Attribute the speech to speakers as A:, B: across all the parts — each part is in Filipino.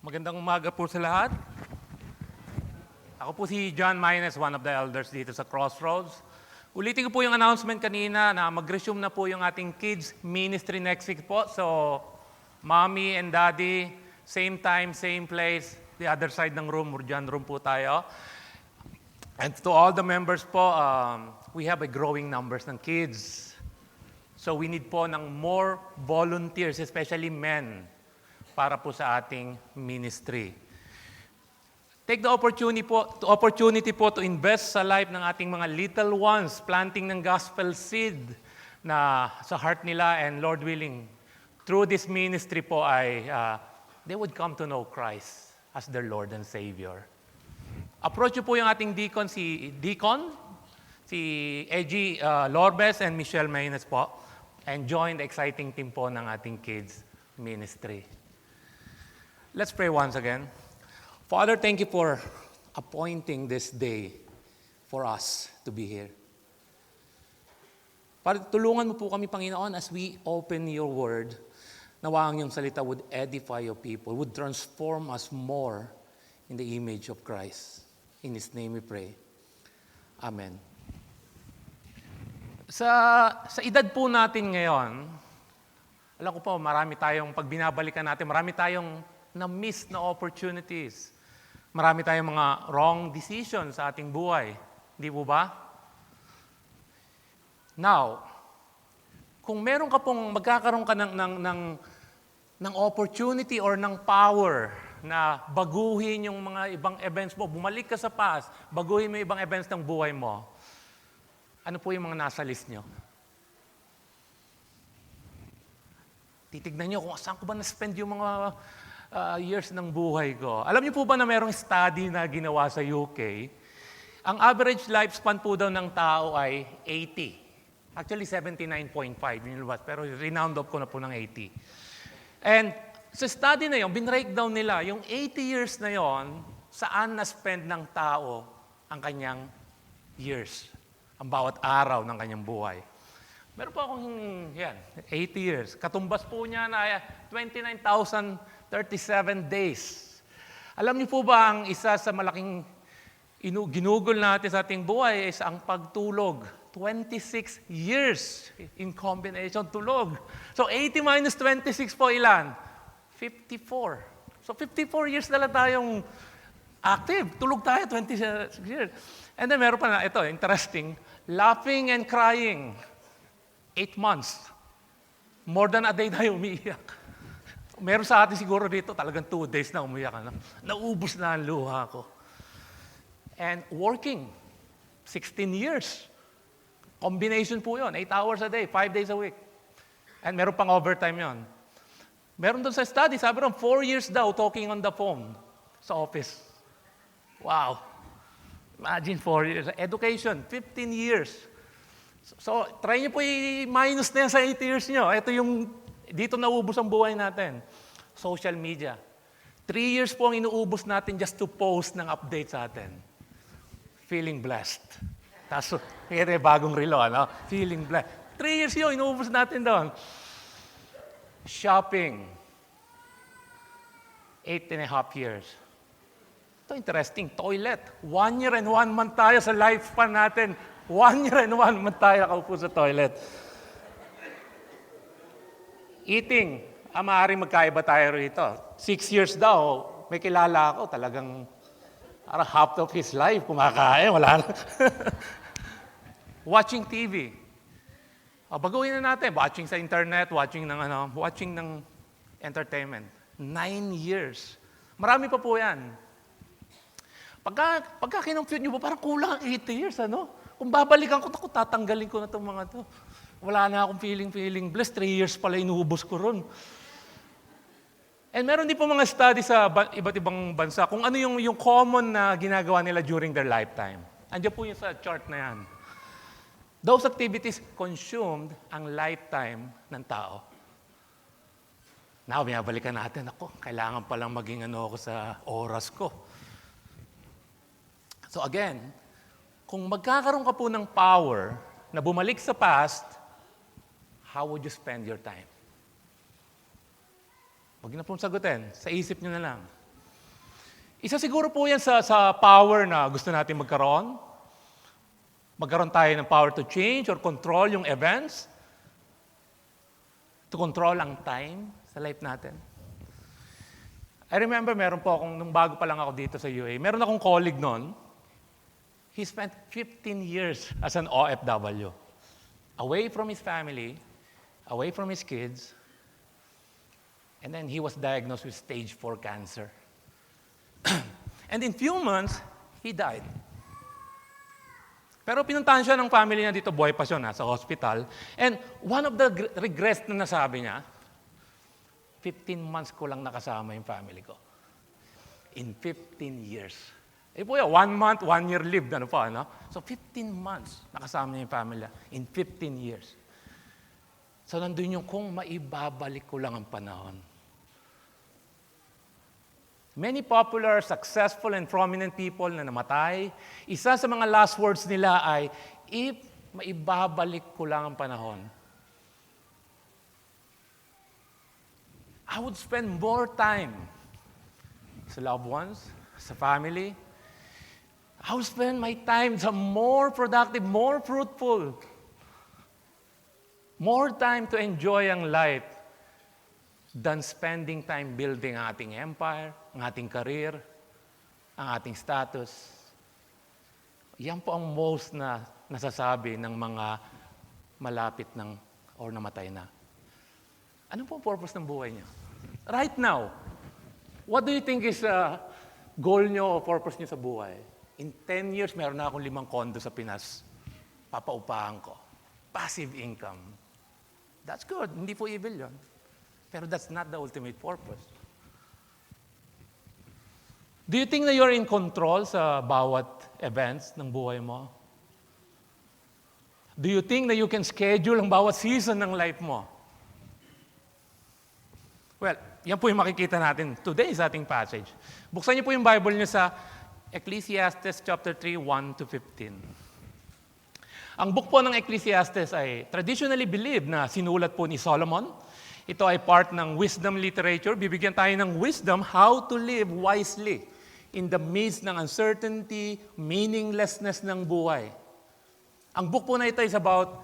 A: Magandang umaga po sa lahat. Ako po si John Maynes, one of the elders dito sa Crossroads. Ulitin ko po yung announcement kanina na mag-resume na po yung ating kids ministry next week po. So, mommy and daddy, same time, same place, the other side ng room, Murjan room po tayo. And to all the members po, we have a growing numbers ng kids. So we need po ng more volunteers, especially men, para po sa ating ministry. Take the opportunity po to invest sa life ng ating mga little ones, planting ng gospel seed na sa heart nila, and Lord willing, through this ministry po ay they would come to know Christ as their Lord and Savior. Approach po yung ating deacon, si Eji Lorbes and Michelle Maynes po, and join the exciting team po ng ating kids ministry. Let's pray once again. Father, thank you for appointing this day for us to be here. Father, tulungan mo po kami, Panginoon, as we open your word, nawang yung salita would edify your people, would transform us more in the image of Christ. In His name we pray. Amen. Sa edad po natin ngayon, alam ko po, marami tayong, pag binabalikan natin, marami tayong na-miss na opportunities. Marami tayong mga wrong decisions sa ating buhay. Hindi po ba? Now, kung meron ka pong, magkakaroon ka ng opportunity or ng power na baguhin yung mga ibang events mo, bumalik ka sa past, baguhin mo yung ibang events ng buhay mo, ano po yung mga nasa list nyo? Titignan nyo kung saan ko ba na-spend yung mga years ng buhay ko. Alam niyo po ba na mayroong study na ginawa sa UK? Ang average lifespan po daw ng tao ay 80. Actually, 79.5. Pero renound up ko na po ng 80. And sa study na yon, binreakdown nila yung 80 years na yon, saan na-spend ng tao ang kanyang years. Ang bawat araw ng kanyang buhay. Meron po akong, 80 years. Katumbas po niya na 29,037 days. Alam niyo po ba ang isa sa malaking ginugol natin sa ating buhay is ang pagtulog. 26 years in combination tulog. So 80 minus 26 po ilan? 54. So 54 years na lang tayong active. Tulog tayo 26 years. And then meron pa na, ito, interesting. Laughing and crying. 8 months. More than a day tayo umiiyak. Meron sa atin siguro dito, talagang 2 days na umiiyak. Naubos na ang luha ko. And working, 16 years. Combination po yun, 8 hours a day, 5 days a week. And meron pang overtime yon. Meron doon sa study, sabi ron, 4 years daw talking on the phone sa office. Wow. Imagine 4 years. Education, 15 years. So, try nyo po i-minus na yan sa 8 years nyo. Ito yung, dito naubos ang buhay natin. Social media. 3 years po ang inuubos natin just to post ng update sa atin. Feeling blessed. Tapos, kaya bagong relo, ano? Feeling blessed. 3 years yun, inuubos natin doon. Shopping. 8.5 years. Ito, interesting. Toilet. 1 year and 1 month tayo sa lifespan natin. 1 year and 1 month tayo nakaupo sa toilet. Eating. Maaaring magkaiba tayo rito. 6 years daw, may kilala ako, talagang half of his life kumakain, wala na. Watching TV. Baguhin na natin. Watching sa internet, watching ng entertainment. 9 years. Marami pa po yan. Pagka kinumpute nyo po, parang kulang 80 years, ano? Kung babalikan ko, tatanggalin ko na itong mga to. Wala na akong feeling blessed. 3 years pala inuubos ko ron. And meron din po mga study sa iba't ibang bansa kung ano yung common na ginagawa nila during their lifetime. Andiyan po yung sa chart na yan. Those activities consumed ang lifetime ng tao. Now, binabalikan natin, kailangan palang maging ako sa oras ko. So again, kung magkakaroon ka po ng power na bumalik sa past, how would you spend your time? Huwag na pong sagutin. Sa isip nyo na lang. Isa siguro po yan sa power na gusto natin magkaroon. Magkaroon tayo ng power to change or control yung events. To control ang time sa life natin. I remember meron po akong, nung bago pa lang ako dito sa UA, meron akong colleague noon. He spent 15 years as an OFW. Away from his family, away from his kids, and then he was diagnosed with stage 4 cancer. And in few months, he died. Pero pinuntahan siya ng family niya dito, buhay pa siya sa hospital. And one of the regrets na nasabi niya, 15 months ko lang nakasama yung family ko. In 15 years. Eh po yan, 1 month, 1 year lived, ano pa, no? So 15 months nakasama niya yung family in 15 years. So nandun yung kung maibabalik ko lang ang panahon. Many popular, successful, and prominent people na namatay, isa sa mga last words nila ay, if maibabalik ko lang ang panahon, I would spend more time sa loved ones, sa family. I would spend my time sa more productive, more fruitful, more time to enjoy ang life than spending time building ang ating empire, ang ating career, ang ating status. Yan po ang most na nasasabi ng mga malapit ng or namatay na. Ano po ang purpose ng buhay niyo? Right now, what do you think is goal niyo o purpose niyo sa buhay? In 10 years, meron na akong 5 condo sa Pinas. Papaupahan ko. Passive income. That's good. Hindi po evil yun. Pero that's not the ultimate purpose. Do you think na you're in control sa bawat events ng buhay mo? Do you think na you can schedule ang bawat season ng life mo? Well, yan po yung makikita natin today sa ating passage. Buksan niyo po yung Bible niyo sa Ecclesiastes chapter 3, 1 to 15. Ang book po ng Ecclesiastes ay traditionally believed na sinulat po ni Solomon. Ito ay part ng wisdom literature. Bibigyan tayo ng wisdom how to live wisely in the midst ng uncertainty, meaninglessness ng buhay. Ang book po na ito is about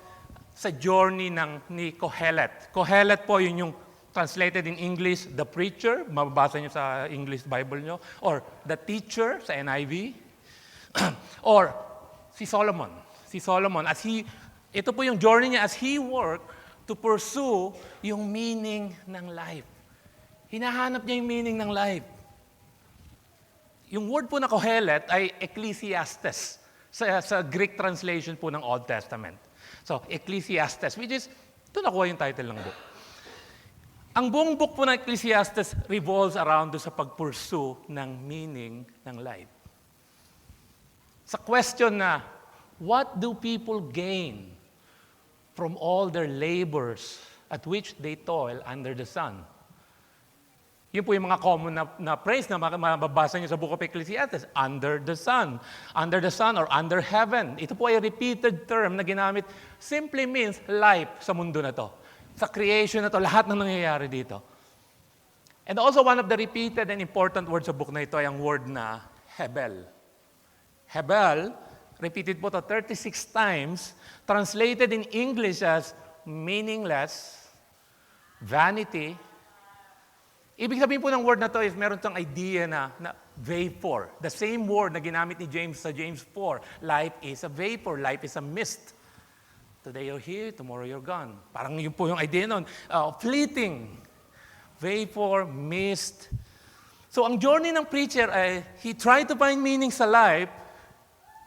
A: sa journey ni Kohelet. Kohelet po yun yung translated in English, the preacher, mababasa nyo sa English Bible nyo, or the teacher sa NIV, or si Solomon. Si Solomon, ito po yung journey niya as he worked to pursue yung meaning ng life. Hinahanap niya yung meaning ng life. Yung word po na Kohelet ay Ecclesiastes sa Greek translation po ng Old Testament. So, Ecclesiastes, which is, ito nakuha yung title ng book. Ang buong book po ng Ecclesiastes revolves around sa pag-pursue ng meaning ng life. Sa question na, what do people gain from all their labors at which they toil under the sun? Yun po yung mga common na phrase na mababasa niyo sa Book of Ecclesiastes. Under the sun. Under the sun or under heaven. Ito po ay repeated term na ginamit. Simply means life sa mundo na to. Sa creation na to, lahat ng nangyayari dito. And also one of the repeated and important words sa book na ito ay ang word na Hebel. Hebel, repeated po to 36 times, translated in English as meaningless, vanity. Ibig sabihin po ng word na to is meron tong idea na vapor. The same word na ginamit ni James sa James 4. Life is a vapor. Life is a mist. Today you're here, tomorrow you're gone. Parang yun po yung idea nun. Fleeting. Vapor, mist. So ang journey ng preacher ay he tried to find meaning sa life.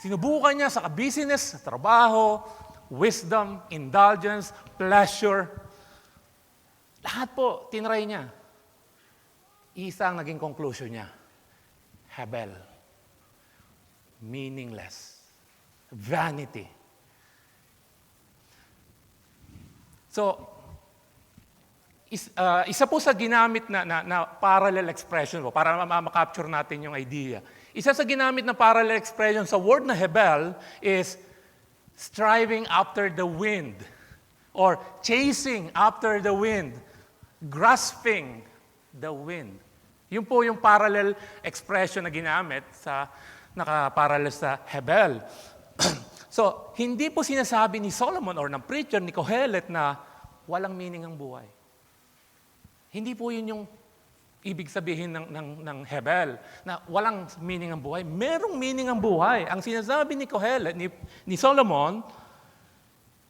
A: Sinubukan niya sa business, sa trabaho, wisdom, indulgence, pleasure. Lahat po, tinry niya. Isa ang naging conclusion niya. Hebel. Meaningless. Vanity. So, isa po sa ginamit na parallel expression po, para makapture natin yung idea. Isa sa ginamit na parallel expression sa word na Hebel is striving after the wind or chasing after the wind, grasping the wind. Yun po yung parallel expression na ginamit sa nakaparallel sa Hebel. So, hindi po sinasabi ni Solomon or ng preacher ni Kohelet na walang meaning ang buhay. Hindi po yun yung ibig sabihin ng Hebel, na walang meaning ang buhay. Merong meaning ang buhay. Ang sinasabi ni Kohelet, ni Solomon,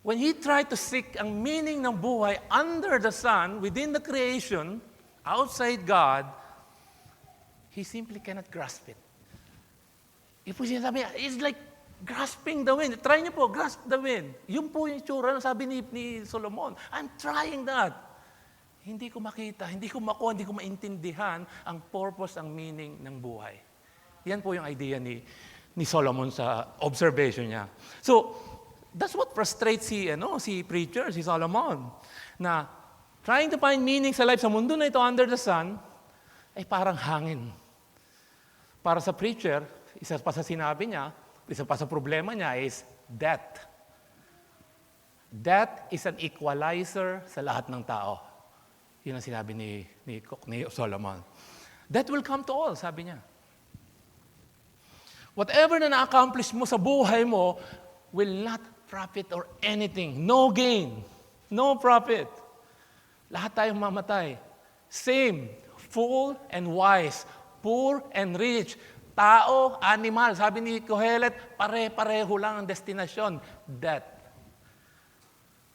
A: when he tried to seek ang meaning ng buhay under the sun, within the creation, outside God, he simply cannot grasp it. Yung po sinasabi niya, it's like grasping the wind. Try niyo po, grasp the wind. Yun po yung tsura na sabi ni Solomon. I'm trying that. Hindi ko makita, hindi ko makuha, hindi ko maintindihan ang purpose, ang meaning ng buhay. Yan po yung idea ni Solomon sa observation niya. So, that's what frustrates si preacher, si Solomon, na trying to find meaning sa life sa mundo na ito under the sun, ay parang hangin. Para sa preacher, isa pa sa sinabi niya, isa pa sa problema niya is death. Death is an equalizer sa lahat ng tao. Yun ang sinabi ni Solomon. That will come to all, sabi niya. Whatever na na-accomplish mo sa buhay mo will not profit or anything. No gain. No profit. Lahat tayong mamatay. Same. Fool and wise. Poor and rich. Tao, animal. Sabi ni Kohelet, pare-pareho lang ang destinasyon. Death.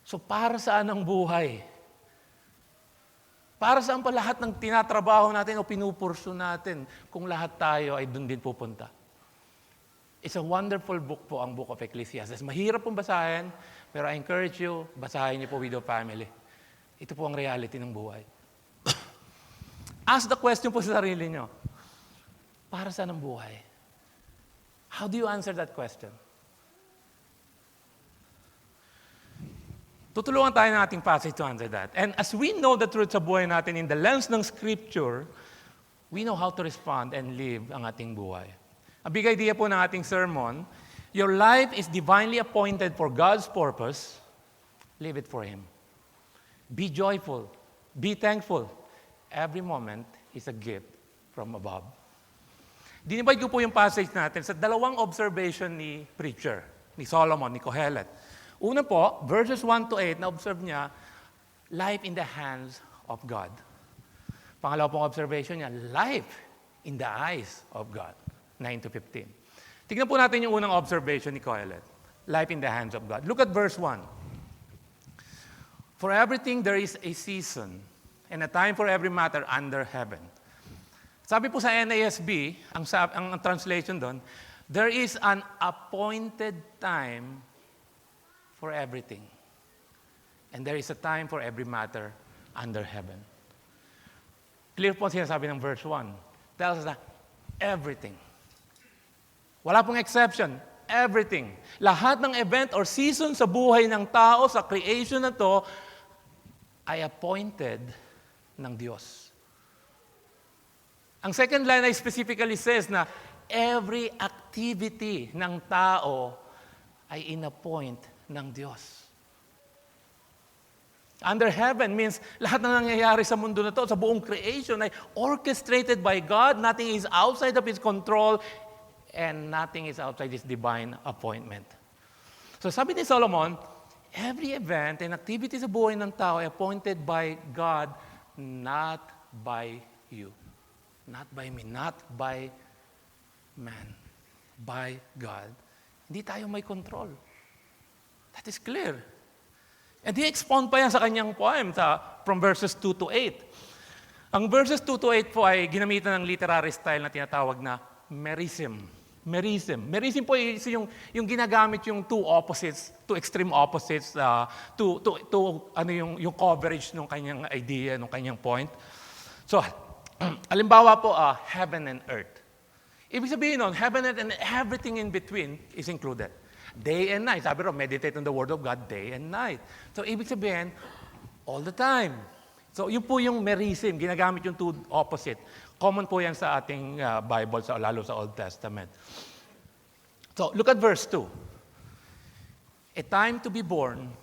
A: So para saan ang buhay? Para saan pa lahat ng tinatrabaho natin o pinupurso natin kung lahat tayo ay doon din pupunta? It's a wonderful book po ang Book of Ecclesiastes. Mahirap pong basahin, pero I encourage you, basahin niyo po with your family. Ito po ang reality ng buhay. Ask the question po sa sarili niyo. Para saan ang buhay? How do you answer that question? Tutulungan tayo ng ating passage to answer that. And as we know the truth sa buhay natin in the lens ng Scripture, we know how to respond and live ang ating buhay. Ang big idea po ng ating sermon, your life is divinely appointed for God's purpose. Live it for Him. Be joyful. Be thankful. Every moment is a gift from above. Dinibide ko po yung passage natin sa dalawang observation ni preacher, ni Solomon, ni Kohelet. Una po, verses 1 to 8, na-observe niya, life in the hands of God. Pangalawa pong observation niya, life in the eyes of God. 9 to 15. Tignan po natin yung unang observation ni Kohelet. Life in the hands of God. Look at verse 1. For everything there is a season and a time for every matter under heaven. Sabi po sa NASB, ang translation doon, there is an appointed time for everything. And there is a time for every matter under heaven. Clear po ang sinasabi ng verse 1. Tells us that everything. Wala pong exception. Everything. Lahat ng event or season sa buhay ng tao, sa creation na to, ay appointed ng Diyos. Ang second line ay specifically says na every activity ng tao ay in-appoint ng Diyos. Under heaven means lahat na nangyayari sa mundo na to, sa buong creation ay orchestrated by God. Nothing is outside of His control and nothing is outside His divine appointment. So sabi ni Solomon, every event and activity sa buhay ng tao ay appointed by God, not by you. Not by me, not by man. By God. Hindi tayo may control. That is clear. And he expound pa yan sa kanyang poem from verses 2 to 8. Ang verses 2 to 8 po ay ginamitan ng literary style na tinatawag na merism. Merism. Merism po is yung ginagamit yung two extreme opposites, yung coverage ng kanyang idea, ng kanyang point. So, halimbawa po, heaven and earth. Ibig sabihin nun, heaven and everything in between is included. Day and night. Sabi ro, meditate on the Word of God day and night. So, ibig sabihin, all the time. So, yun po yung merism. Ginagamit yung two opposite. Common po yan sa ating Bible, lalo sa Old Testament. So, look at verse 2. A time to be born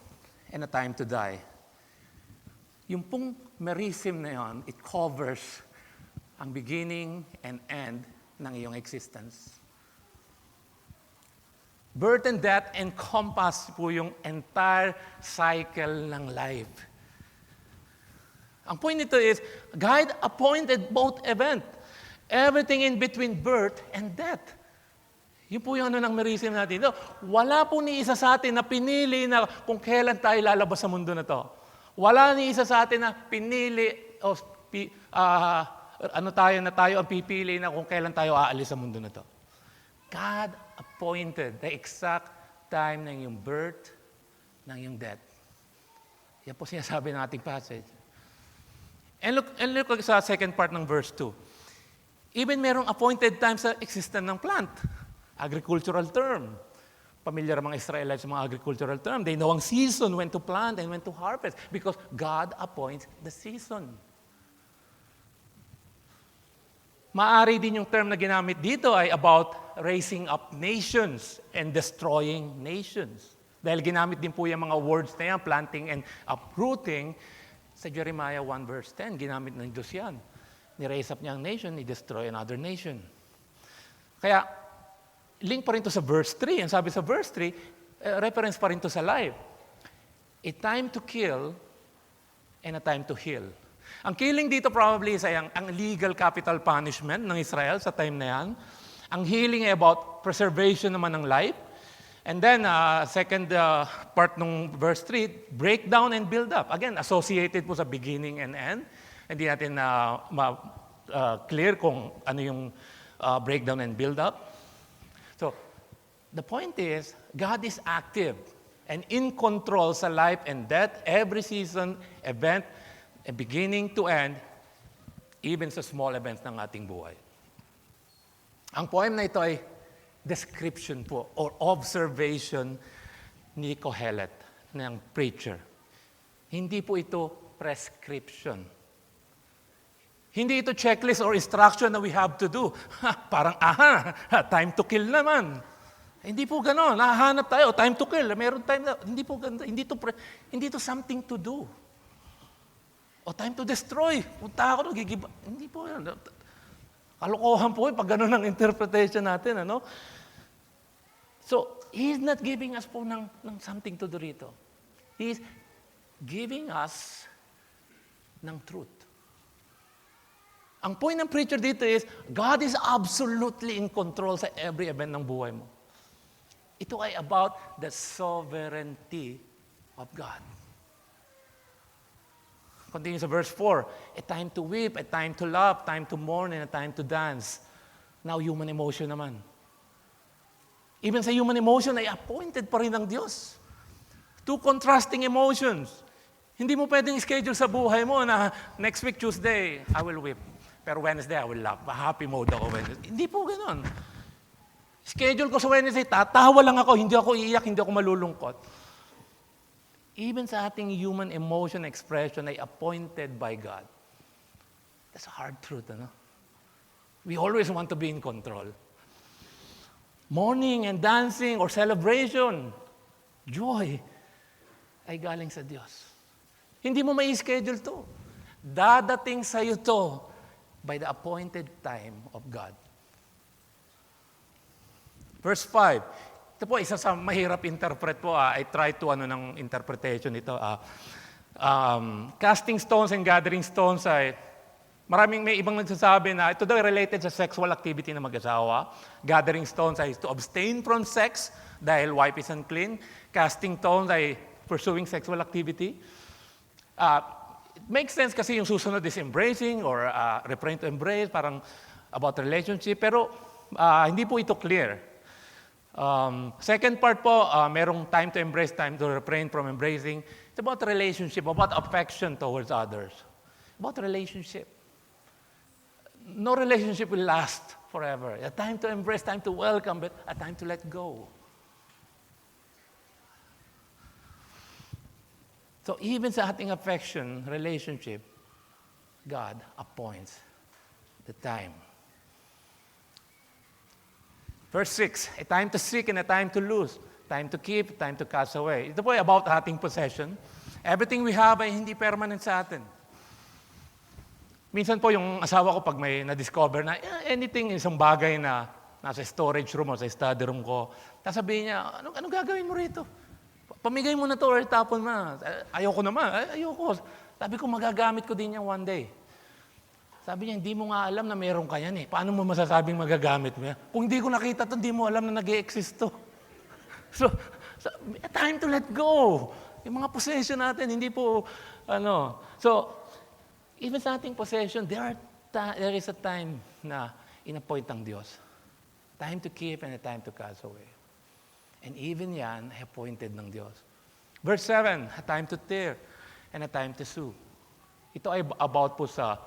A: and a time to die. Yung pong merism na yun, it covers ang beginning and end ng iyong existence. Birth and death encompass po yung entire cycle ng life. Ang point nito is, God appointed both event. Everything in between birth and death. Yun po yung ng merism natin. No, wala po ni isa sa atin na pinili na kung kailan tayo lalabas sa mundo na to. Wala ni isa sa atin na pinili o tayo ang pipili na kung kailan tayo aalis sa mundo na to. God appointed the exact time ng iyong birth, ng iyong death. Yan po sinasabi ng ating passage. And look sa second part ng verse 2. Even merong appointed time sa existence ng plant. Agricultural term. Pamilyar ang mga Israelites sa mga agricultural term. They know ang season, when to plant and when to harvest. Because God appoints the season. Maari din yung term na ginamit dito ay about raising up nations and destroying nations. Dahil ginamit din po yung mga words na yan, planting and uprooting, sa Jeremiah 1 verse 10, ginamit ng Diyos yan. Ni-raise up niya ang nation, ni-destroy another nation. Kaya, link pa rin to sa verse 3. Ang sabi sa verse 3, reference pa rin to sa life. A time to kill and a time to heal. Ang killing dito probably is ang legal capital punishment ng Israel sa time na yan. Ang healing ay about preservation naman ng life. And then, second part ng verse 3, breakdown and build up. Again, associated po sa beginning and end. Hindi natin clear kung ano yung breakdown and build up. So, the point is, God is active and in control sa life and death, every season, event, and beginning to end, even sa small events ng ating buhay. Ang poem na ito ay description po or observation ni Kohelet, ng preacher. Hindi po ito prescription. Hindi ito checklist or instruction na we have to do. Parang, time to kill naman. Hindi po gano'n. Nahahanap tayo, time to kill. Meron time na, hindi po gano'n. Hindi to something to do. O time to destroy. Punta ako, gigiba. Hindi po yan. Kalokohan po pag gano'n ang interpretation natin. Ano? So, He's not giving us po ng something to do rito. He's giving us ng truth. Ang point ng preacher dito is, God is absolutely in control sa every event ng buhay mo. Ito ay about the sovereignty of God. Continue sa verse 4, a time to weep, a time to laugh, time to mourn, and a time to dance. Now, human emotion naman. Even sa human emotion ay appointed pa rin ng Diyos. Two contrasting emotions. Hindi mo pwedeng schedule sa buhay mo na next week, Tuesday, I will weep. Pero Wednesday, I will laugh. Happy mode ako Wednesday. Hindi po ganoon. Schedule ko sa Wednesday, tatawa lang ako, hindi ako iiyak, hindi ako malulungkot. Even sa ating human emotion expression ay appointed by God. That's a hard truth, ano? We always want to be in control. Mourning and dancing or celebration, joy, ay galing sa Diyos. Hindi mo may schedule to. Dadating sa iyo to by the appointed time of God. Verse 5. Ito po, isa sa mahirap interpret po. I try to ng interpretation ito. Casting stones and gathering stones ay may ibang nagsasabi na ito daw related sa sexual activity ng mag-asawa. Gathering stones ay to abstain from sex dahil wife is unclean. Casting stones ay pursuing sexual activity. It makes sense kasi yung susunod is embracing or refrain to embrace, parang about relationship. Pero hindi po ito clear. Second part po, merong time to embrace, time to refrain from embracing. It's about relationship, about affection towards others. About relationship. No relationship will last forever. A time to embrace, time to welcome, but a time to let go. So even sa ating affection, relationship, God appoints the time. Verse 6, a time to seek and a time to lose. Time to keep, time to cast away. Ito po ay about ating possession. Everything we have ay hindi permanent sa atin. Minsan po yung asawa ko pag may na-discover na anything, isang bagay na nasa storage room o sa study room ko, sasabihin niya, anong gagawin mo rito? Pamigay mo na to or tapon mo na. Ayoko naman. Ayoko. Sabi ko, magagamit ko din yan one day. Sabi niya, hindi mo nga alam na meron ka yan eh. Paano mo masasabing magagamit mo yan? Kung hindi ko nakita to, hindi mo alam na nag-e-exist to. So, time to let go. Yung mga possession natin, hindi po, So, even sa ating possession, there is a time na in-appoint ng Diyos. Time to keep and a time to cast away. And even yan, appointed ng Diyos. Verse 7, a time to tear and a time to sow. Ito ay about po sa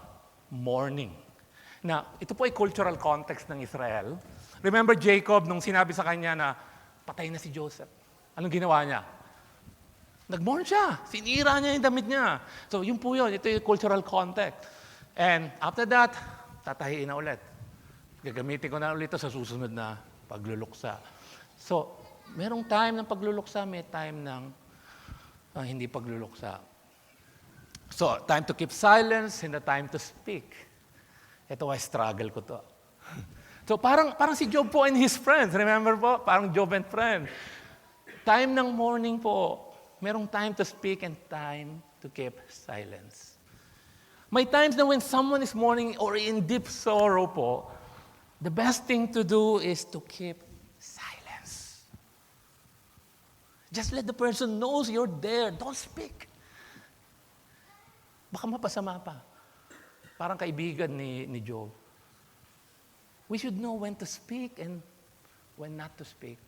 A: mourning. Na, ito po ay cultural context ng Israel. Remember Jacob, nung sinabi sa kanya na patay na si Joseph. Anong ginawa niya? Nag-mourn siya. Sinira niya yung damit niya. So, yun po yun. Ito yung cultural context. And after that, tatahiin na ulit. Gagamitin ko na ulit ito sa susunod na pagluluksa. So, merong time ng pagluluksa, may time ng hindi pagluluksa. So, time to keep silence and a time to speak. Ito ay struggle ko to. So, parang si Job po and his friends. Remember po? Parang Job and friend. Time ng mourning po, merong time to speak and time to keep silence. May times na when someone is mourning or in deep sorrow po, the best thing to do is to keep silence. Just let the person knows you're there. Don't speak. Baka mapasama pa. Parang kaibigan ni Job. We should know when to speak and when not to speak.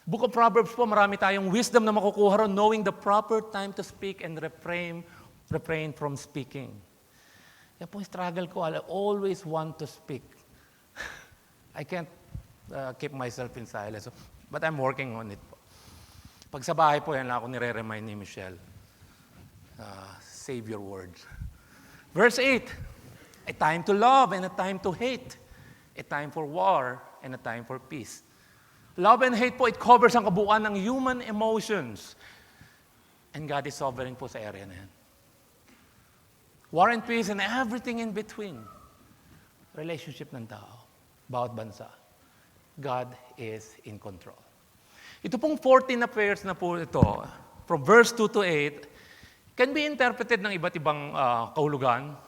A: Book of Proverbs po, marami tayong wisdom na makukuha ron, knowing the proper time to speak and refrain from speaking. Yan po yung struggle ko. I always want to speak. I can't keep myself in silence. But I'm working on it po. Pag sa bahay po, yan lang ako nire-remind ni Michelle. Save your words. Verse 8, a time to love and a time to hate. A time for war and a time for peace. Love and hate po, it covers ang kabuuan ng human emotions. And God is sovereign po sa area na yan. War and peace and everything in between. Relationship ng tao, bawat bansa. God is in control. Ito pong 14 na prayers na po ito, from verse 2 to 8, can be interpreted ng iba't ibang kahulugan.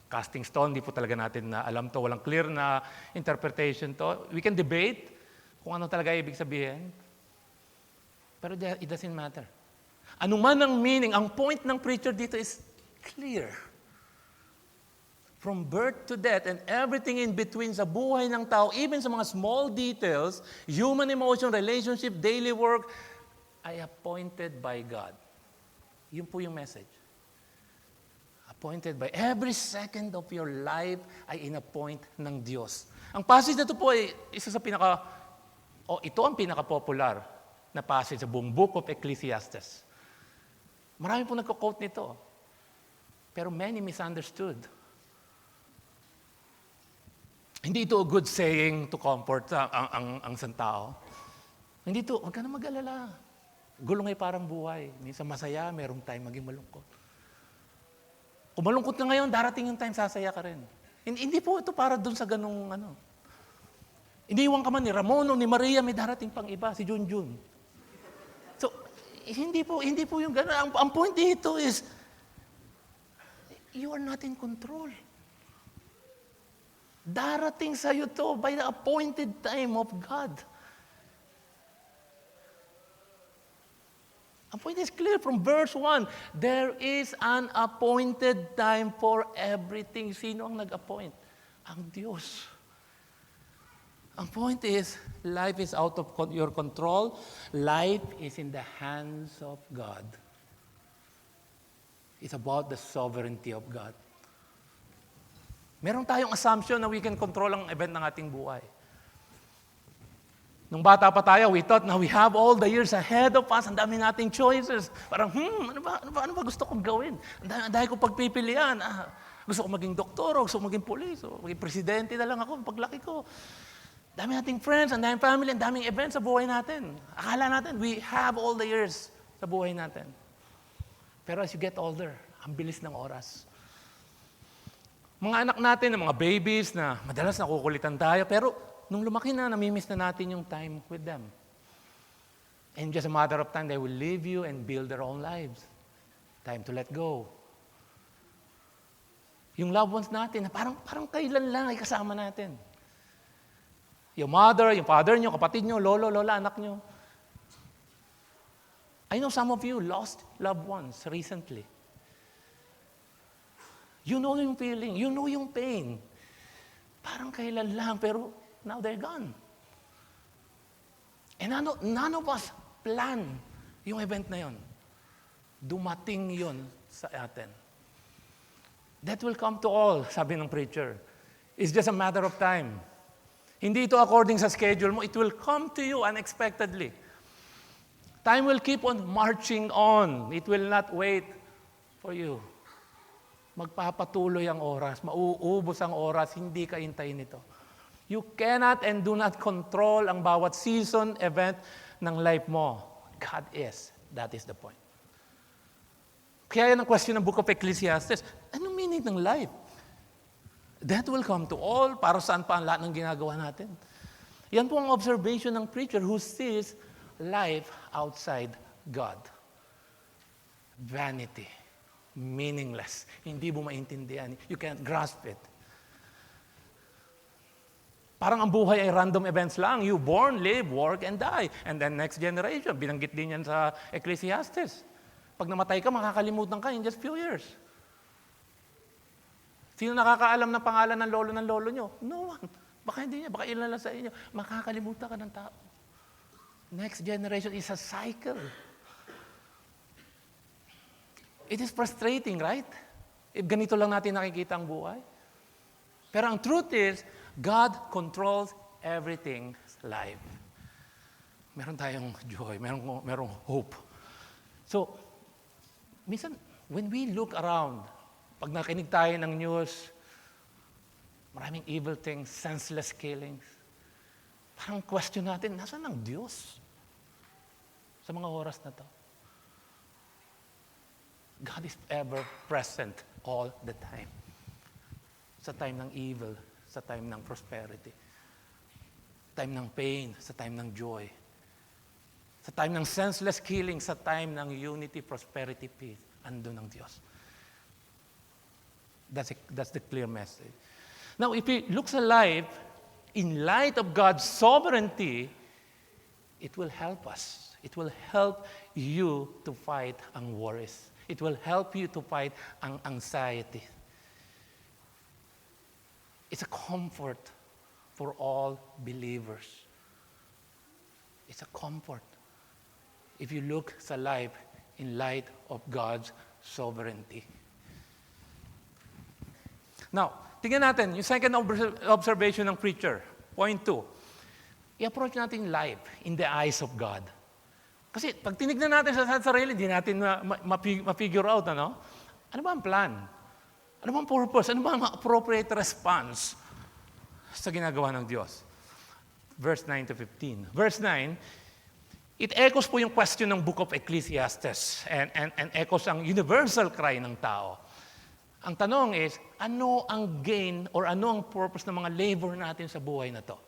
A: Casting stone, di po talaga natin na alam to. Walang clear na interpretation to. We can debate kung ano talaga ibig sabihin. Pero it doesn't matter. Ano man ang meaning, ang point ng preacher dito is clear. From birth to death and everything in between sa buhay ng tao, even sa mga small details, human emotion, relationship, daily work, ay appointed by God. Yun po yung message. Appointed by every second of your life ay in-appoint ng Diyos. Ang passage na ito po ay isa sa ito ang pinaka-popular na passage sa buong book of Ecclesiastes. Marami po nagko-quote nito. Pero many misunderstood. Hindi ito a good saying to comfort ang isang tao. Hindi ito, huwag ka na mag-alala. Gulong ay parang buhay. Minsan masaya, merong time maging malungkot. Kung malungkot ka ngayon, darating yung time, sasaya ka rin. Hindi po ito para dun sa ganung Iniwan ka man ni Ramon o ni Maria, may darating pang iba, si Junjun. So, hindi po yung gano'n. Ang point dito is, you are not in control. Darating sa'yo to by the appointed time of God. Ang point is clear from verse 1. There is an appointed time for everything. Sino ang nag-appoint? Ang Diyos. Ang point is, life is out of your control. Life is in the hands of God. It's about the sovereignty of God. Meron tayong assumption na we can control ang event ng ating buhay. Nung bata pa tayo, we thought na we have all the years ahead of us. Ang dami nating choices. Parang, ano ba gusto kong gawin? Ang dami ko pagpipilian. Gusto ko maging doktor, gusto ko maging pulis, o maging presidente na lang ako paglaki ko. Dami nating friends, ang daming family, ang daming events sa buhay natin. Akala natin, we have all the years sa buhay natin. Pero as you get older, ang bilis ng oras. Mga anak natin, mga babies na madalas nakukulitan tayo, pero nung lumaki na, namimiss na natin yung time with them. And just a matter of time, they will leave you and build their own lives. Time to let go. Yung loved ones natin, na parang kailan lang ay kasama natin. Yung mother, yung father nyo, kapatid nyo, lolo, lola, anak nyo. I know some of you lost loved ones recently. You know yung feeling, you know yung pain. Parang kailan lang, pero now they're gone. And none of us plan yung event na yon. Dumating yon sa atin. That will come to all, sabi ng preacher. It's just a matter of time. Hindi ito according sa schedule mo. It will come to you unexpectedly. Time will keep on marching on. It will not wait for you. Magpapatuloy ang oras, mauubos ang oras, hindi ka hintayin nito. You cannot and do not control ang bawat season, event ng life mo. God is. That is the point. Kaya yan ang question ng Book of Ecclesiastes. Anong meaning ng life? That will come to all. Para saan pa ang lahat ng ginagawa natin? Yan po ang observation ng preacher who sees life outside God. Vanity. Meaningless. Hindi mo maintindihan. You can't grasp it. Parang ang buhay ay random events lang. You born, live, work, and die. And then next generation. Binanggit din yan sa Ecclesiastes. Pag namatay ka, makakalimutan ka in just few years. Sino nakakaalam ng pangalan ng lolo nyo? No one. Baka hindi niya, baka ilan lang sa inyo. Makakalimutan ka ng tao. Next generation is a cycle. It is frustrating, right? If ganito lang natin nakikita ang buhay. Pero ang truth is, God controls everything life. Meron tayong joy, merong hope. So, minsan, when we look around, pag nakinig tayo ng news, maraming evil things, senseless killings, parang question natin, nasaan ang Diyos sa mga oras na to? God is ever present all the time. Sa time ng evil, sa time ng prosperity, time ng pain, sa time ng joy, sa time ng senseless killing, sa time ng unity, prosperity, peace, andun ang Diyos. That's the clear message. Now, if we look sa life, in light of God's sovereignty, it will help us. It will help you to fight ang worries. It will help you to fight ang anxiety. It's a comfort for all believers. It's a comfort if you look sa life in light of God's sovereignty. Now, tingnan natin yung second observation ng preacher. Point 2. I-approach natin life in the eyes of God. Kasi pag tinignan natin sa sarili, hindi natin ma-figure out, ano? Ano ba ang plan? Ano ba ang purpose? Ano ba ang appropriate response sa ginagawa ng Diyos? Verse 9 to 15. Verse 9, it echoes po yung question ng Book of Ecclesiastes and echoes ang universal cry ng tao. Ang tanong is, ano ang gain or ano ang purpose ng mga labor natin sa buhay na to?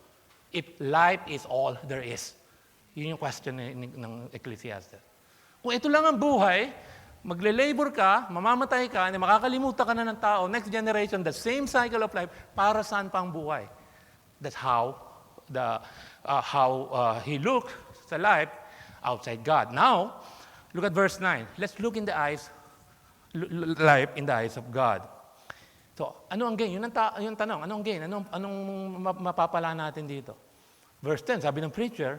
A: If life is all there is. Yun yung question ng Ecclesiastes. Kung ito lang ang buhay, magle-labor ka, mamamatay ka, makakalimutan ka na ng tao, next generation, the same cycle of life, para saan pa ang buhay? That's how he looked sa life outside God. Now, look at verse 9. Let's look in the eyes, life in the eyes of God. So, ano ang gain? Yun ang tanong. Ano ang gain? Anong mapapala natin dito? Verse 10, sabi ng preacher,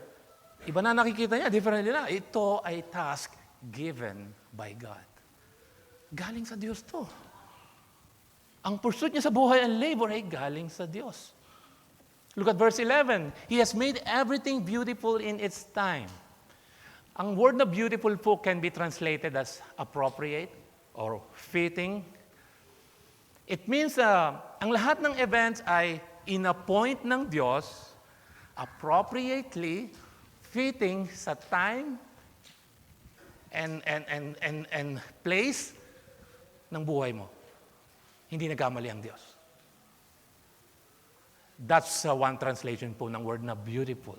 A: iba na nakikita niya, differently na. Ito ay task given by God. Galing sa Diyos to. Ang pursuit niya sa buhay and labor ay galing sa Diyos. Look at verse 11. He has made everything beautiful in its time. Ang word na beautiful po can be translated as appropriate or fitting. It means ang lahat ng events ay in-appoint ng Diyos appropriately, fitting sa time and place ng buhay mo. Hindi nagkamali ang Diyos. That's one translation po ng word na beautiful.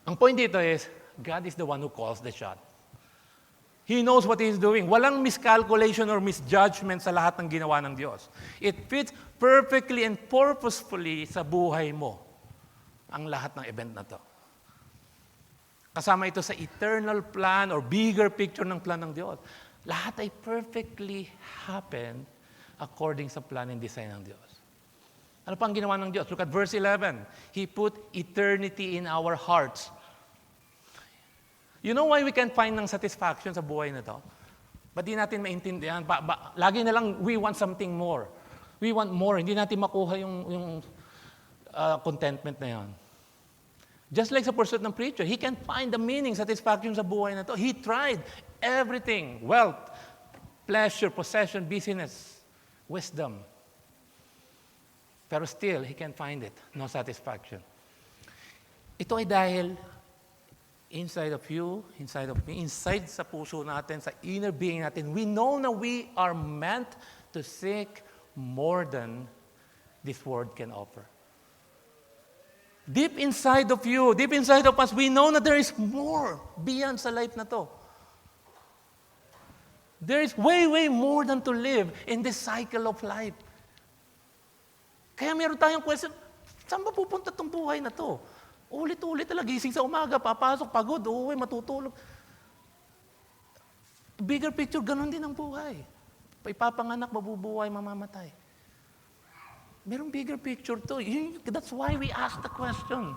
A: Ang point dito is, God is the one who calls the shot. He knows what He's doing. Walang miscalculation or misjudgment sa lahat ng ginawa ng Diyos. It fits perfectly and purposefully sa buhay mo ang lahat ng event na to. Kasama ito sa eternal plan or bigger picture ng plan ng Diyos. Lahat ay perfectly happen according sa plan and design ng Diyos. Ano pa ang ginawa ng Diyos? Look at verse 11. He put eternity in our hearts. You know why we can't find ng satisfaction sa buhay na to? Ba't di natin maintindihan? Lagi na lang, we want something more. We want more. Hindi natin makuha yung contentment na yon. Just like sa pursuit ng preacher, he can't find the meaning, satisfaction sa buhay na to. He tried everything. Wealth, pleasure, possession, business, wisdom. Pero still, he can't find it. No satisfaction. Ito ay dahil inside of you, inside of me, inside sa puso natin, sa inner being natin, we know na we are meant to seek more than this world can offer. Deep inside of you, deep inside of us, we know that there is more beyond sa life na to. There is way, way more than to live in this cycle of life. Kaya meron tayong question, saan ba pupunta itong buhay na to? Ulit-ulit talaga, gising sa umaga, papasok, pagod, uuwi, matutulog. Bigger picture, ganun din ang buhay. Ipapanganak, mabubuhay, mamamatay. Merong bigger picture to. That's why we ask the question.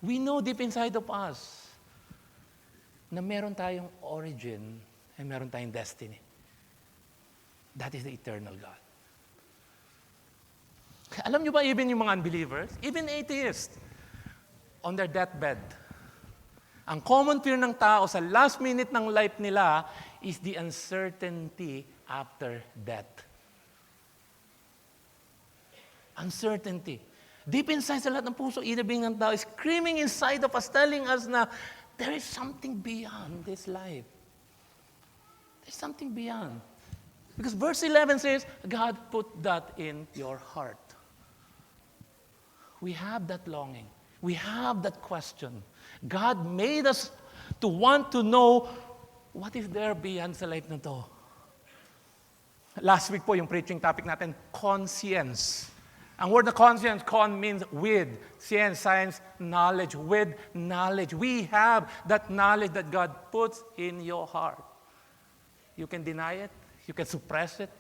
A: We know deep inside of us na meron tayong origin and meron tayong destiny. That is the eternal God. Alam nyo ba, even yung mga unbelievers, even atheists, on their deathbed, ang common fear ng tao sa last minute ng life nila is the uncertainty after death. Uncertainty. Deep inside sa lahat ng puso, inner being ng tao, is screaming inside of us, telling us na there is something beyond this life. There's something beyond. Because verse 11 says, God put that in your heart. We have that longing. We have that question. God made us to want to know what is there beyond sa life na to. Last week po, yung preaching topic natin, conscience. Ang word na conscience, con means with. Science, knowledge. With knowledge. We have that knowledge that God puts in your heart. You can deny it. You can suppress it.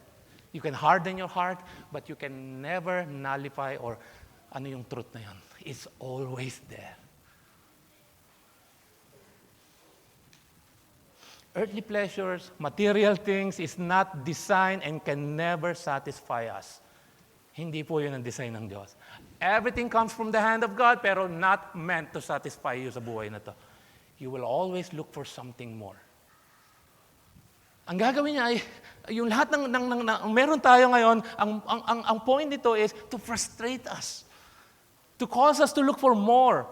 A: You can harden your heart. But you can never nullify or ano yung truth na yun. It's always there. Earthly pleasures, material things is not designed and can never satisfy us. Hindi po yun ang design ng Diyos. Everything comes from the hand of God, pero not meant to satisfy you sa buhay na to. You will always look for something more. Ang gagawin niya ay, yung lahat ng meron tayo ngayon, ang point nito is to frustrate us. To cause us to look for more.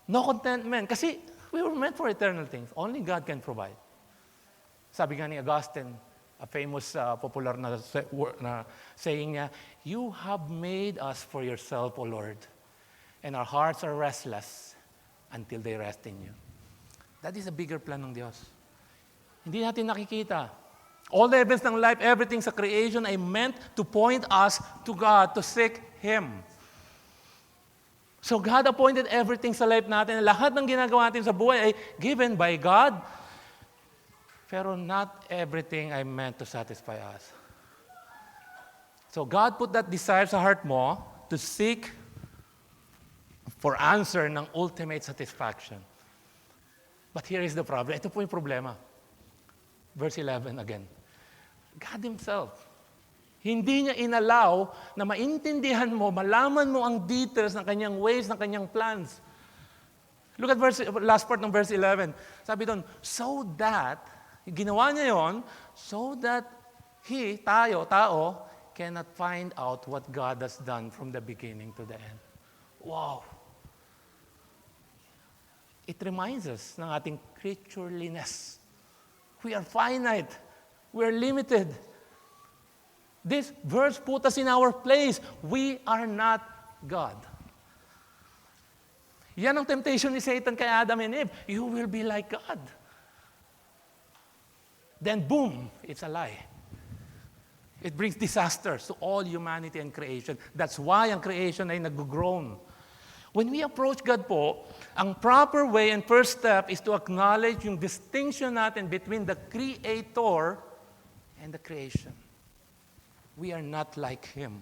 A: No contentment. Kasi we were meant for eternal things. Only God can provide. Sabi nga ni Augustine, a famous popular na saying niya, you have made us for yourself, O Lord, and our hearts are restless until they rest in you. That is a bigger plan ng Diyos. Hindi natin nakikita. All the events ng life, everything sa creation ay meant to point us to God, to seek Him. So God appointed everything sa life natin. Lahat ng ginagawa natin sa buhay ay given by God. Pero not everything ay meant to satisfy us. So God put that desire sa heart mo to seek for answer ng ultimate satisfaction. But here is the problem. Ito po yung problema. Verse 11 again. God Himself. Hindi niya inallow na maintindihan mo, malaman mo ang details ng kanyang ways, ng kanyang plans. Look at last part ng verse 11. Sabi doon, so that, ginawa niya yon, so that tao, cannot find out what God has done from the beginning to the end. Wow! It reminds us ng ating creatureliness. We are finite. We are limited. This verse put us in our place. We are not God. Yan ang temptation ni Satan kay Adam and Eve. You will be like God. Then boom, it's a lie. It brings disasters to all humanity and creation. That's why ang creation ay nag-groan. When we approach God po, ang proper way and first step is to acknowledge yung distinction natin between the Creator and the creation. We are not like Him.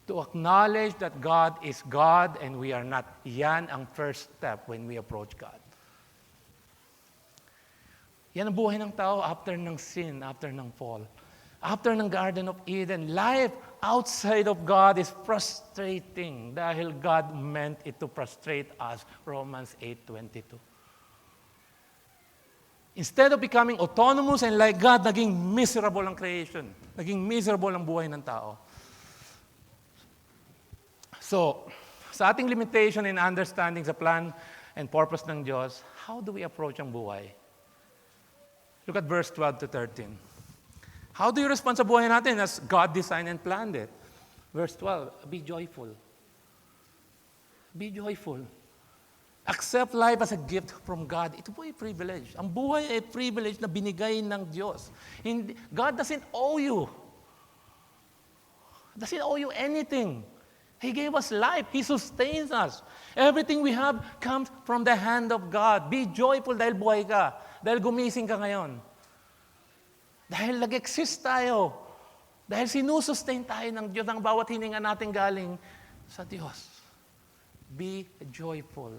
A: To acknowledge that God is God and we are not. Yan ang first step when we approach God. Yan ang buhay ng tao after ng sin, after ng fall. After ng Garden of Eden, life outside of God is frustrating dahil God meant it to frustrate us. Romans 8:22. Instead of becoming autonomous and like God, naging miserable ang creation. Naging miserable ang buhay ng tao. So, sa ating limitation in understanding sa plan and purpose ng Diyos, how do we approach ang buhay? Look at verse 12 to 13. How do you respond sa buhay natin as God designed and planned it? Verse 12, be joyful. Be joyful. Accept life as a gift from God. Ito po ay privilege. Ang buhay ay privilege na binigay ng Diyos. God doesn't owe you. Doesn't owe you anything. He gave us life. He sustains us. Everything we have comes from the hand of God. Be joyful dahil buhay ka. Dahil gumising ka ngayon. Dahil nag-exist tayo. Dahil sinusustain tayo ng Diyos ang bawat hininga natin galing sa Diyos. Be joyful.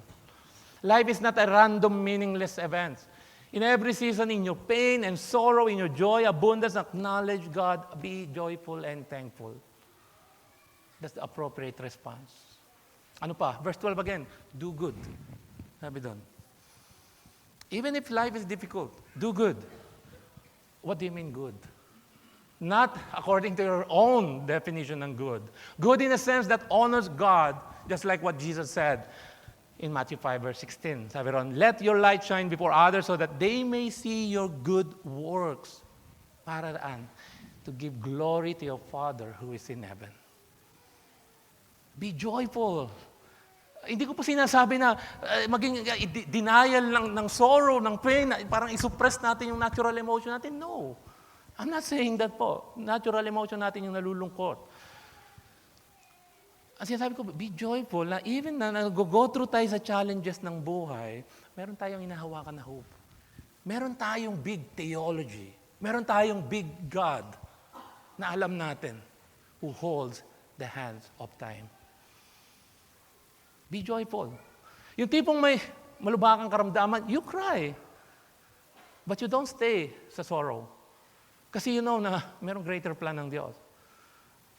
A: Life is not a random, meaningless event. In every season, in your pain and sorrow, in your joy, abundance, acknowledge God. Be joyful and thankful. That's the appropriate response. Ano pa? Verse 12 again. Do good. Sabi doon. Even if life is difficult, do good. What do you mean good? Not according to your own definition ng good. Good in a sense that honors God, just like what Jesus said in Matthew 5, verse 16. Sabi ron, let your light shine before others so that they may see your good works. Para saan? To give glory to your Father who is in heaven. Be joyful. Hindi ko po sinasabi na maging denial ng sorrow, ng pain, parang isuppress natin yung natural emotion natin. No. I'm not saying that po. Natural emotion natin yung nalulungkot. Ang sinasabi ko, be joyful na even na nag-go through tayo sa challenges ng buhay, meron tayong inahawakan na hope. Meron tayong big theology. Meron tayong big God na alam natin who holds the hands of time. Be joyful. Yung tipong may malubhakang karamdaman, you cry. But you don't stay sa sorrow. Kasi you know na merong greater plan ng Diyos.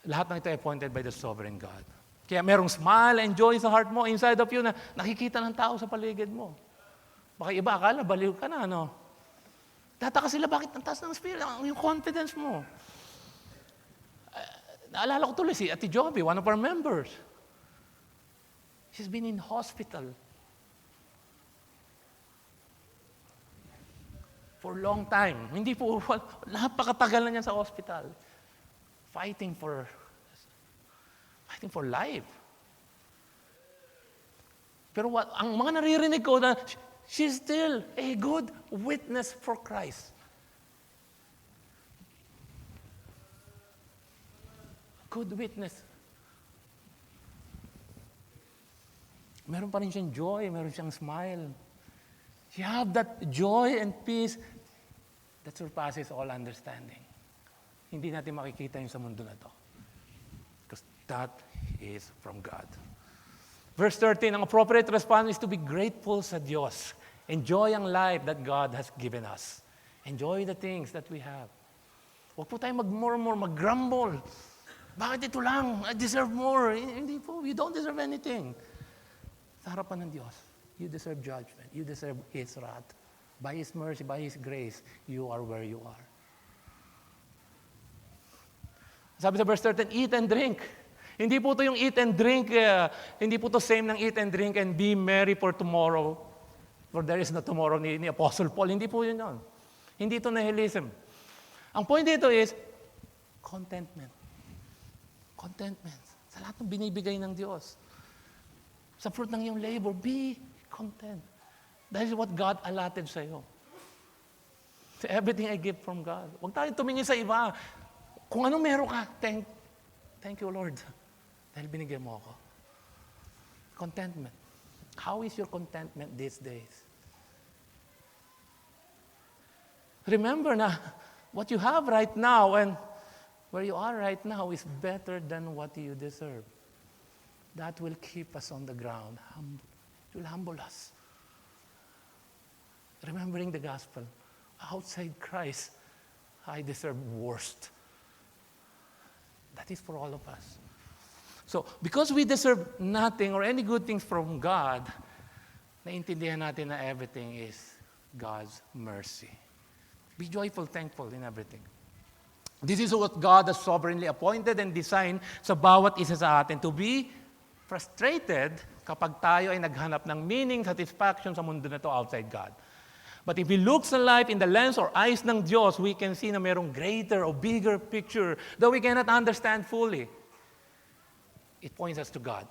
A: Lahat ng ito ay appointed by the sovereign God. Kaya merong smile and joy sa heart mo, inside of you na nakikita ng tao sa paligid mo. Baka iba, akala, baliw ka na, no? Tataka sila, bakit ang taas ng spirit? Yung confidence mo. Naalala ko tuloy si Ate Joby, one of our members. She's been in hospital for a long time. Hindi po, napakatagal na niya sa hospital. Fighting for life. Pero ang mga naririnig ko na she's still a good witness for Christ. Good witness. Meron pa rin siyang joy, meron siyang smile. You have that joy and peace that surpasses all understanding. Hindi natin makikita yun sa mundo na to. Because that is from God. Verse 13, ang appropriate response is to be grateful sa Diyos. Enjoy ang life that God has given us. Enjoy the things that we have. Huwag po tayong mag-murmur, mag-grumble. Bakit ito lang? I deserve more. Hindi po, you don't deserve anything. Sa harapan ng Diyos, you deserve judgment. You deserve His wrath. By His mercy, by His grace, you are where you are. Sabi sa verse 13, eat and drink. Hindi po ito yung eat and drink, hindi po ito same ng eat and drink and be merry for tomorrow. For there is no tomorrow ni Apostle Paul. Hindi po yun yun. Hindi ito nihilism. Ang point dito is, Contentment. Contentment. Sa lahat ng binibigay ng Diyos. Sa fruit ng iyong labor, be content. That is what God allotted sa iyo. So everything I give from God. Huwag tayo tumingin sa iba. Kung anong meron ka, thank you, Lord. Dahil binigyan mo ako. Contentment. How is your contentment these days? Remember na what you have right now and where you are right now is better than what you deserve. That will keep us on the ground. It will humble us. Remembering the gospel. Outside Christ, I deserve worst. That is for all of us. So, because we deserve nothing or any good things from God, naintindihan natin na everything is God's mercy. Be joyful, thankful in everything. This is what God has sovereignly appointed and designed sa bawat isa sa atin to be frustrated kapag tayo ay naghanap ng meaning, satisfaction sa mundo na to outside God. But if we look sa life in the lens or eyes ng Diyos, we can see na mayroong greater or bigger picture that we cannot understand fully. It points us to God.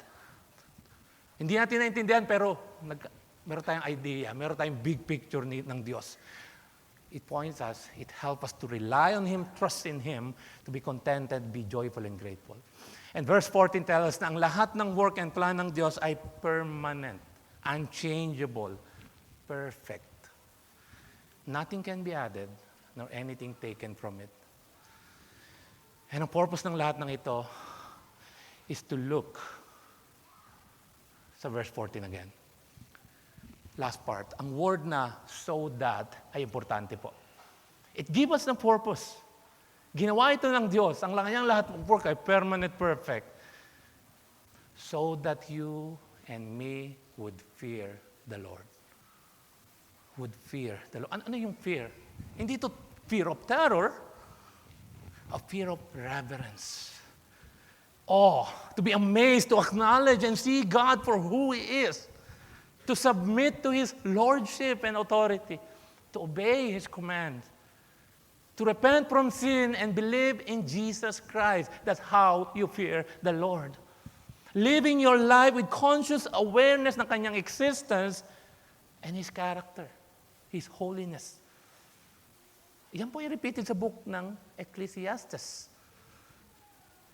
A: Hindi natin naintindihan, pero meron tayong idea, meron tayong big picture ng Diyos. It points us, it helps us to rely on Him, trust in Him, to be contented, be joyful and grateful. And verse 14 tells us na ang lahat ng work and plan ng Diyos ay permanent, unchangeable, perfect. Nothing can be added, nor anything taken from it. And ang purpose ng lahat ng ito is to look sa verse 14 again. Last part, ang word na so that ay importante po. It gives us the purpose. Ginawa ito ng Diyos. Ang kanyang lahat ng work ay permanent, perfect. So that you and me would fear the Lord. Would fear the Lord. Ano yung fear? Hindi to fear of terror, a fear of reverence. Awe, to be amazed, to acknowledge and see God for who He is. To submit to His lordship and authority. To obey His commands. To repent from sin and believe in Jesus Christ. That's how you fear the Lord. Living your life with conscious awareness ng kanyang existence and His character. His holiness. Yan po i-repeated sa book ng Ecclesiastes.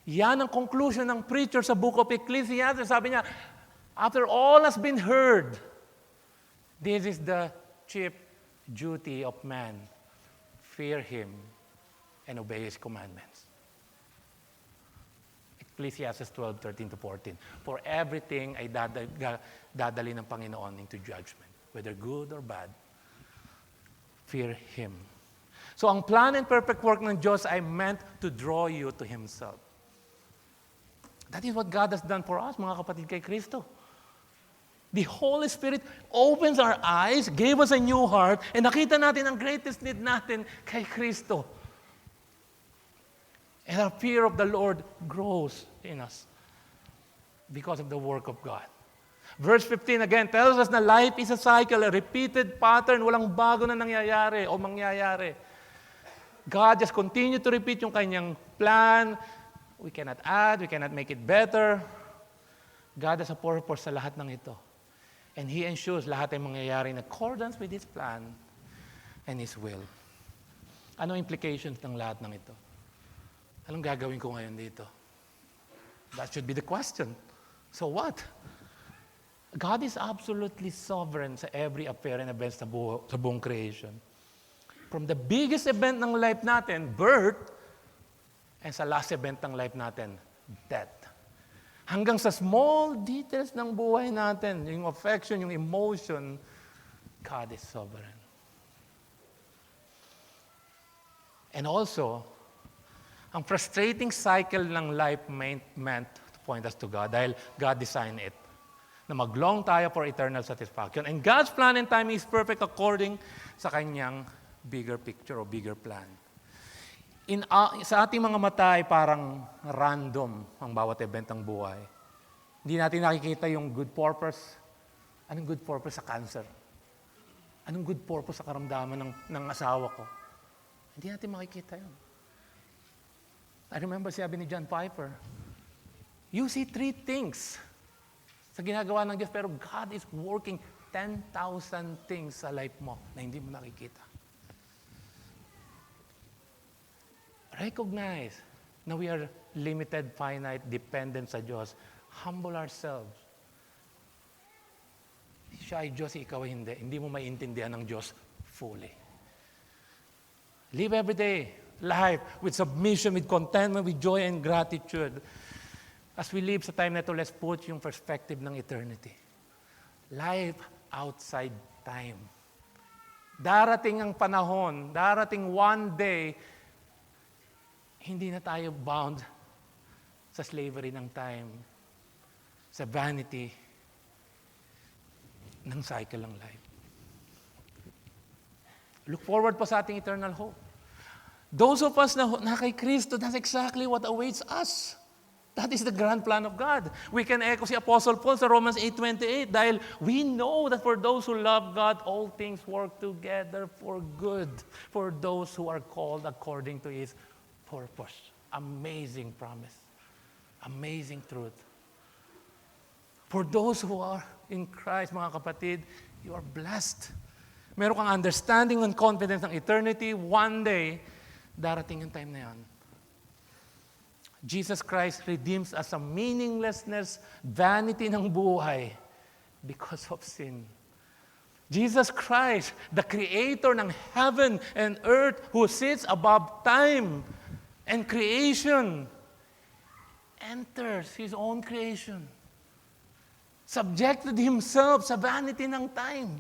A: Yan ang conclusion ng preacher sa book of Ecclesiastes. Sabi niya, after all has been heard, this is the chief duty of man. Fear Him and obey His commandments. Ecclesiastes 12:13-14. For everything ay dadali ng Panginoon into judgment, whether good or bad. Fear Him. So ang plan and perfect work ng Diyos ay meant to draw you to Himself. That is what God has done for us, mga kapatid kay Kristo. The Holy Spirit opens our eyes, gave us a new heart, and nakita natin ang greatest need natin kay Kristo. And our fear of the Lord grows in us because of the work of God. Verse 15 again tells us na life is a cycle, a repeated pattern, walang bago na nangyayari o mangyayari. God just continue to repeat yung kanyang plan. We cannot add, we cannot make it better. God has a purpose sa lahat ng ito. And He ensures lahat ay mangyayari in accordance with His plan and His will. Ano implications ng lahat ng ito? Anong gagawin ko ngayon dito? That should be the question. So what? God is absolutely sovereign sa every affair and events sa buong creation. From the biggest event ng life natin, birth, and sa last event ng life natin, death. Hanggang sa small details ng buhay natin, yung affection, yung emotion, God is sovereign. And also, ang frustrating cycle ng life meant to point us to God dahil God designed it. Na maglong tayo for eternal satisfaction. And God's plan and timing is perfect according sa kanyang bigger picture o bigger plan. Sa ating mga mata ay parang random ang bawat event ng buhay. Hindi natin nakikita yung good purpose. Anong good purpose sa cancer? Anong good purpose sa karamdaman ng asawa ko? Hindi natin makikita yun. I remember sabi ni John Piper, you see 3 things sa ginagawa ng Diyos, pero God is working 10,000 things sa life mo na hindi mo nakikita. Recognize na we are limited, finite, dependent sa Diyos. Humble ourselves. Siya ay Diyos, ikaw ay hindi. Hindi mo maiintindihan ng Diyos fully. Live every day, life with submission, with contentment, with joy and gratitude. As we live sa time na ito, let's put yung perspective ng eternity. Life outside time. Darating ang panahon, darating one day, hindi na tayo bound sa slavery ng time, sa vanity ng cycle ng life. Look forward po sa ating eternal hope. Those of us na kay Kristo, that's exactly what awaits us. That is the grand plan of God. We can echo si Apostle Paul sa Romans 8:28 dahil we know that for those who love God, all things work together for good for those who are called according to His purpose. Amazing promise. Amazing truth. For those who are in Christ, mga kapatid, you are blessed. Meron kang understanding and confidence ng eternity. One day, darating yung time na yan. Jesus Christ redeems us sa meaninglessness, vanity ng buhay because of sin. Jesus Christ, the Creator ng heaven and earth who sits above time and creation, enters His own creation. Subjected Himself sa vanity ng time.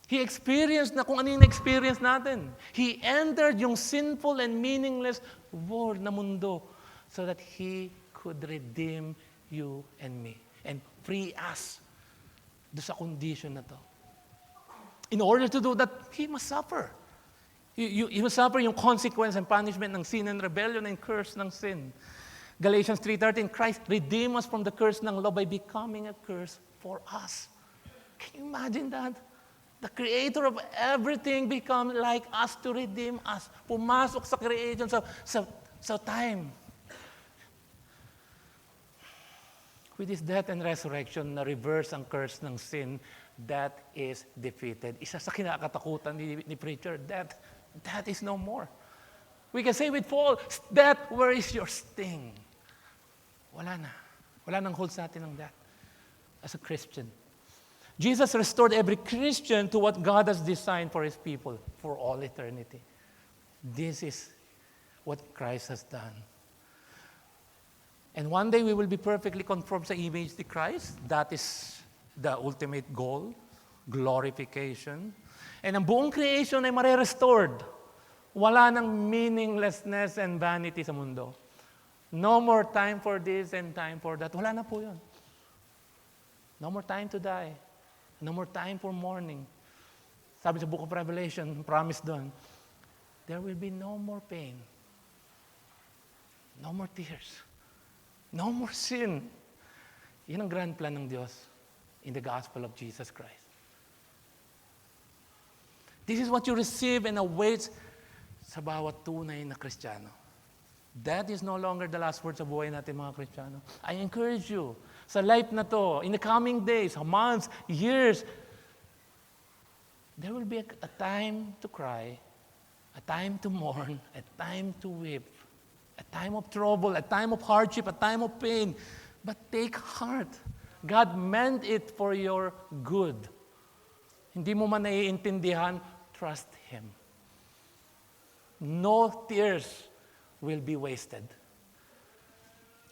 A: He experienced na kung ano yung experience natin. He entered yung sinful and meaningless world na mundo so that He could redeem you and me and free us do sa condition na to. In order to do that, He must suffer. He must suffer yung consequence and punishment ng sin and rebellion and curse ng sin. Galatians 3:13, Christ redeemed us from the curse ng law by becoming a curse for us. Can you imagine that? The Creator of everything become like us to redeem us. Pumasok sa creation, sa time. With His death and resurrection, na-reverse ang curse ng sin, that is defeated. Isa sa kinakatakutan ni preacher, death is no more. We can say with Paul, death, where is your sting? Wala na. Wala nang hold sa atin ng death as a Christian. Jesus restored every Christian to what God has designed for His people for all eternity. This is what Christ has done. And one day we will be perfectly conformed sa image ni Christ. That is the ultimate goal, glorification. And ang buong creation ay mare-restored. Wala nang meaninglessness and vanity sa mundo. No more time for this and time for that. Wala na po yun. No more time to die. No more time for mourning. Sabi sa Book of Revelation, promise doon, there will be no more pain. No more tears. No more sin. Yan ang grand plan ng Diyos in the gospel of Jesus Christ. This is what you receive and awaits sa bawat tunay na Kristiyano. That is no longer the last word sa buhay natin, mga Kristiyano. I encourage you, sa life na to, in the coming days, months, years, there will be a time to cry, a time to mourn, a time to weep, a time of trouble, a time of hardship, a time of pain. But take heart. God meant it for your good. Hindi mo man naiintindihan, trust Him. No tears will be wasted.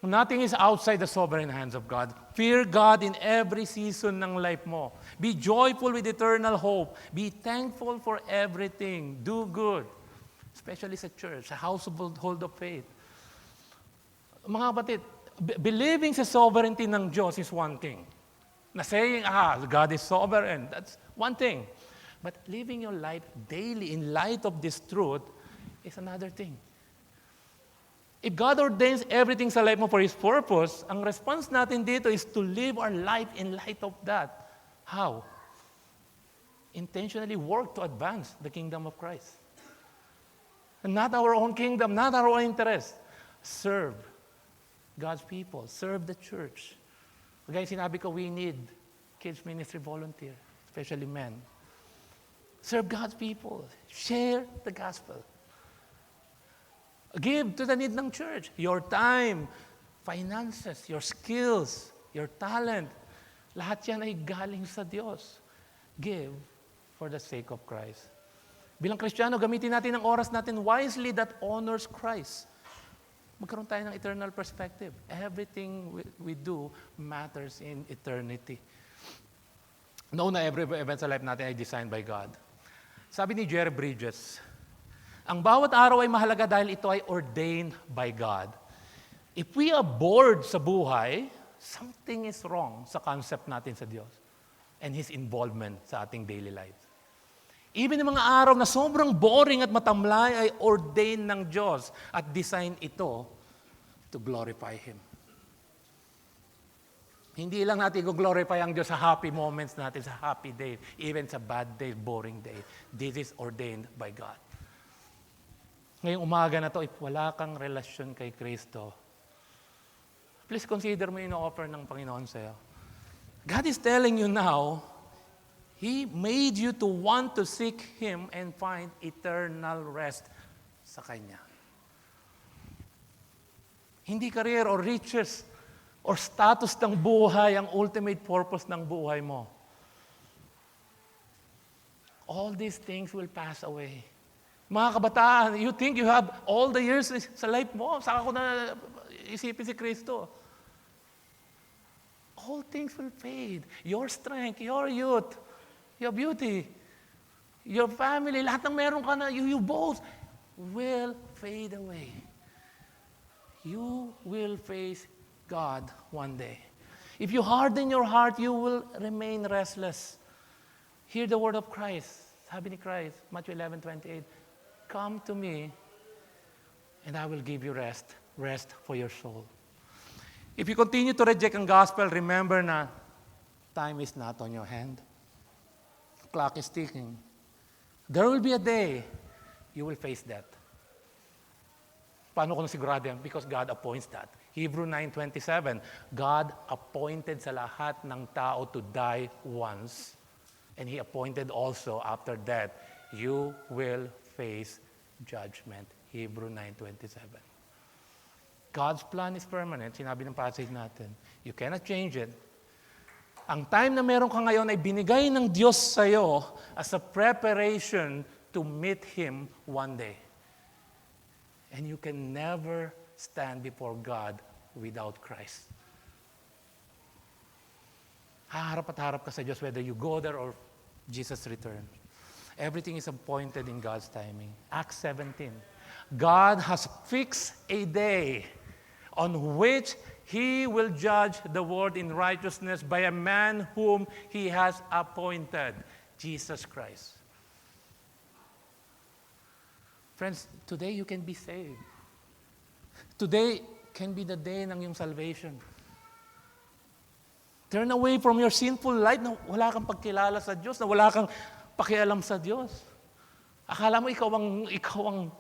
A: Nothing is outside the sovereign hands of God. Fear God in every season ng life mo. Be joyful with eternal hope. Be thankful for everything. Do good. Especially sa church, sa household of faith. Mga kapatid, believing sa sovereignty ng Diyos is one thing. Na saying, God is sovereign, that's one thing. But living your life daily in light of this truth is another thing. If God ordains everything sa life mo for His purpose, ang response natin dito is to live our life in light of that. How? Intentionally work to advance the kingdom of Christ. Not our own kingdom, not our own interest. Serve God's people. Serve the church. Kaya sinabi ko, we need kids ministry volunteer, especially men. Serve God's people. Share the gospel. Give to the need ng church. Your time, finances, your skills, your talent. Lahat yan ay galing sa Diyos. Give for the sake of Christ. Bilang Kristiyano, gamitin natin ang oras natin wisely that honors Christ. Magkaroon tayo ng eternal perspective. Everything we do matters in eternity. No, na every event sa life natin ay designed by God. Sabi ni Jerry Bridges, ang bawat araw ay mahalaga dahil ito ay ordained by God. If we are bored sa buhay, something is wrong sa concept natin sa Diyos and His involvement sa ating daily life. Even yung mga araw na sobrang boring at matamlay ay ordained ng Diyos at design ito to glorify Him. Hindi lang natin i-glorify ang Diyos sa happy moments natin, sa happy days, even sa bad days, boring days. This is ordained by God. Ngayong umaga na to, if wala kang relasyon kay Kristo, please consider mo yung offer ng Panginoon sa'yo. God is telling you now, He made you to want to seek Him and find eternal rest sa Kanya. Hindi career or riches or status ng buhay ang ultimate purpose ng buhay mo. All these things will pass away. Mga kabataan, you think you have all the years sa life mo, saka ko na isipin si Kristo. All things will fade. Your strength, your youth, your beauty, your family, lahat ng meron ka na, you both will fade away. You will face God one day. If you harden your heart, you will remain restless. Hear the word of Christ. Sabi ni Christ, Matthew 11:28, come to me and I will give you rest. Rest for your soul. If you continue to reject ang gospel, remember na time is not on your hand. Clock is ticking. There will be a day you will face that. Paano ko nasigurado yan? Because God appoints that. Hebrew 9:27, God appointed sa lahat ng tao to die once. And He appointed also after that, you will face judgment. Hebrew 9:27. God's plan is permanent. Sinabi ng passage natin. You cannot change it. Ang time na meron ka ngayon ay binigay ng Diyos sa'yo as a preparation to meet Him one day. And you can never stand before God without Christ. Haharap at harap ka sa Diyos whether you go there or Jesus return. Everything is appointed in God's timing. Acts 17. God has fixed a day on which He will judge the world in righteousness by a man whom He has appointed, Jesus Christ. Friends, today you can be saved. Today can be the day ng iyong salvation. Turn away from your sinful life na wala kang pagkilala sa Diyos, na wala kang pakialam sa Diyos. Akala mo ikaw ang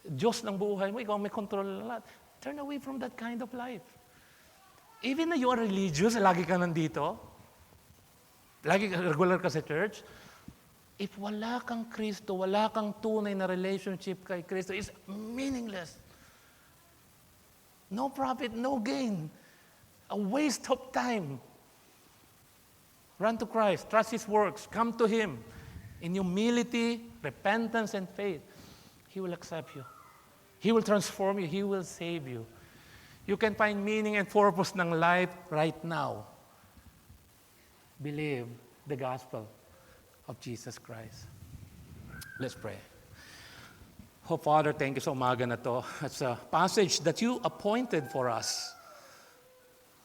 A: Diyos ng buhay mo, ikaw ang may control ng lahat. Turn away from that kind of life. Even na you are religious, lagi ka nandito, lagi regular ka sa church, if wala kang Kristo, wala kang tunay na relationship kay Kristo, it's meaningless. No profit, no gain. A waste of time. Run to Christ, trust His works, come to Him. In humility, repentance, and faith, He will accept you. He will transform you. He will save you. You can find meaning and purpose ng life right now. Believe the gospel of Jesus Christ. Let's pray. Oh, Father, thank you sa umaga na to. It's a passage that you appointed for us.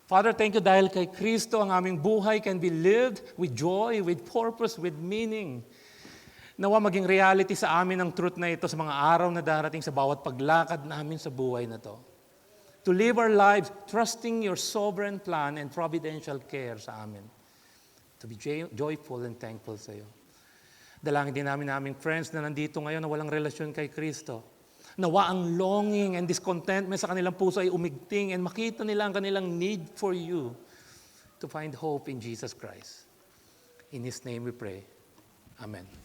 A: Father, thank you dahil kay Kristo ang aming buhay can be lived with joy, with purpose, with meaning. Nawa maging reality sa amin ang truth na ito sa mga araw na darating sa bawat paglakad namin sa buhay na to. To live our lives trusting your sovereign plan and providential care sa amin. To be joyful and thankful sa iyo. Dalangin din namin aming friends na nandito ngayon na walang relasyon kay Kristo. Nawa ang longing and discontentment sa kanilang puso ay umigting and makita nila ang kanilang need for you to find hope in Jesus Christ. In His name we pray. Amen.